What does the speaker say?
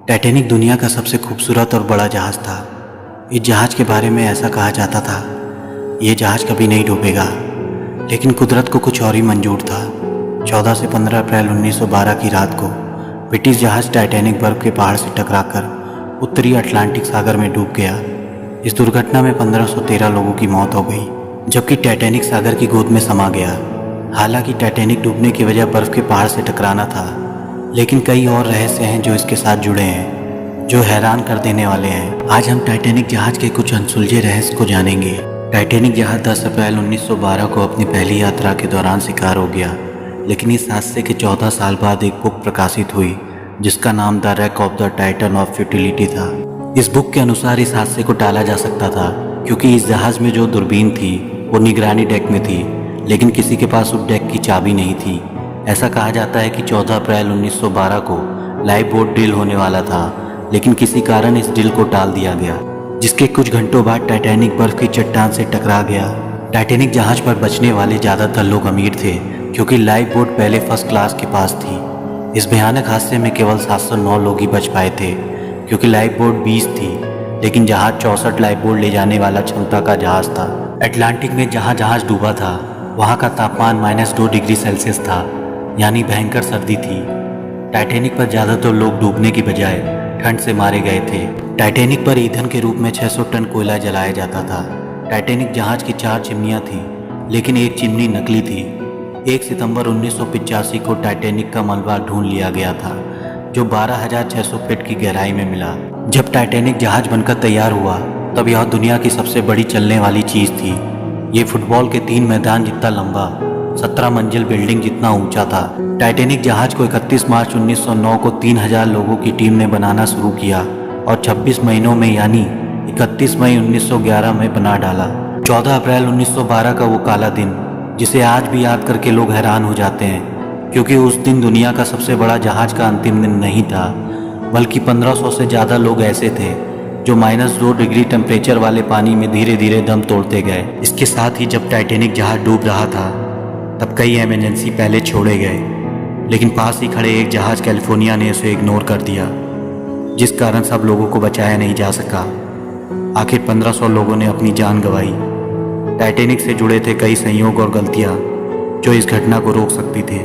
Titanic दुनिया का सबसे खूबसूरत और बड़ा जहाज़ था। इस जहाज़ के बारे में ऐसा कहा जाता था, ये जहाज़ कभी नहीं डूबेगा। लेकिन कुदरत को कुछ और ही मंजूर था। 14 से 15 अप्रैल 1912 की रात को ब्रिटिश जहाज़ टाइटैनिक बर्फ के पहाड़ से टकराकर उत्तरी अटलांटिक सागर में डूब गया। इस दुर्घटना में 1513 लोगों की मौत हो गई, जबकि टाइटैनिक सागर की गोद में समा गया। हालांकि टाइटैनिक डूबने की वजह बर्फ के पहाड़ से टकराना था, लेकिन कई और रहस्य हैं जो इसके साथ जुड़े हैं, जो हैरान कर देने वाले हैं। आज हम टाइटैनिक जहाज के कुछ अनसुलझे रहस्य को जानेंगे। टाइटैनिक जहाज 10 अप्रैल 1912 को अपनी पहली यात्रा के दौरान शिकार हो गया, लेकिन इस हादसे के 14 साल बाद एक बुक प्रकाशित हुई जिसका नाम the rack of the Titan of futility था। इस बुक के अनुसार इस हादसे को टाला जा सकता था, क्योंकि इस जहाज में जो दूरबीन थी वो निगरानी डेक में थी, लेकिन किसी के पास उस डेक की चाबी नहीं थी। ऐसा कहा जाता है कि 14 अप्रैल 1912 को लाइव बोट ड्रिल होने वाला था, लेकिन किसी कारण इस ड्रिल को टाल दिया गया, जिसके कुछ घंटों बाद टाइटैनिक बर्फ की चट्टान से टकरा गया। टाइटैनिक जहाज पर बचने वाले ज़्यादातर लोग अमीर थे, क्योंकि लाइव बोट पहले फर्स्ट क्लास के पास थी। इस भयानक हादसे में केवल 709 लोग ही बच पाए थे, क्योंकि लाइव बोट 20 थी, लेकिन जहाज 64 लाइव बोट ले जाने वाला क्षमता का जहाज था। अटलांटिक में जहाँ जहाज डूबा था वहाँ का तापमान -2 डिग्री सेल्सियस था, यानी भयंकर सर्दी थी। टाइटैनिक पर ज़्यादातर लोग डूबने की बजाय ठंड से मारे गए थे। टाइटैनिक पर ईंधन के रूप में 600 टन कोयला जलाया जाता था। टाइटैनिक जहाज की 4 चिमनियाँ थीं, लेकिन एक चिमनी नकली थी। 1 सितंबर 1985 को टाइटैनिक का मलबा ढूंढ लिया गया था, जो 12,600 फीट की गहराई में मिला। जब टाइटैनिक जहाज बनकर तैयार हुआ तब यह दुनिया की सबसे बड़ी चलने वाली चीज़ थी। ये फुटबॉल के 3 मैदान जितना लंबा, 17 मंजिल बिल्डिंग जितना ऊंचा था। टाइटैनिक जहाज को 31 मार्च 1909 को 3000 लोगों की टीम ने बनाना शुरू किया और 26 महीनों में यानी 31 मई 1911 में बना डाला। 14 अप्रैल 1912 का वो काला दिन, जिसे आज भी याद करके लोग हैरान हो जाते हैं, क्योंकि उस दिन दुनिया का सबसे बड़ा जहाज का अंतिम दिन नहीं था, बल्कि 1500 से ज़्यादा लोग ऐसे थे जो -2 डिग्री टेम्परेचर वाले पानी में धीरे धीरे दम तोड़ते गए। इसके साथ ही जब टाइटैनिक जहाज डूब रहा था तब कई इमरजेंसी पहले छोड़े गए, लेकिन पास ही खड़े एक जहाज कैलिफोर्निया ने उसे इग्नोर कर दिया, जिस कारण सब लोगों को बचाया नहीं जा सका। आखिर 1500 लोगों ने अपनी जान गंवाई। टाइटैनिक से जुड़े थे कई संयोग और गलतियाँ जो इस घटना को रोक सकती थे।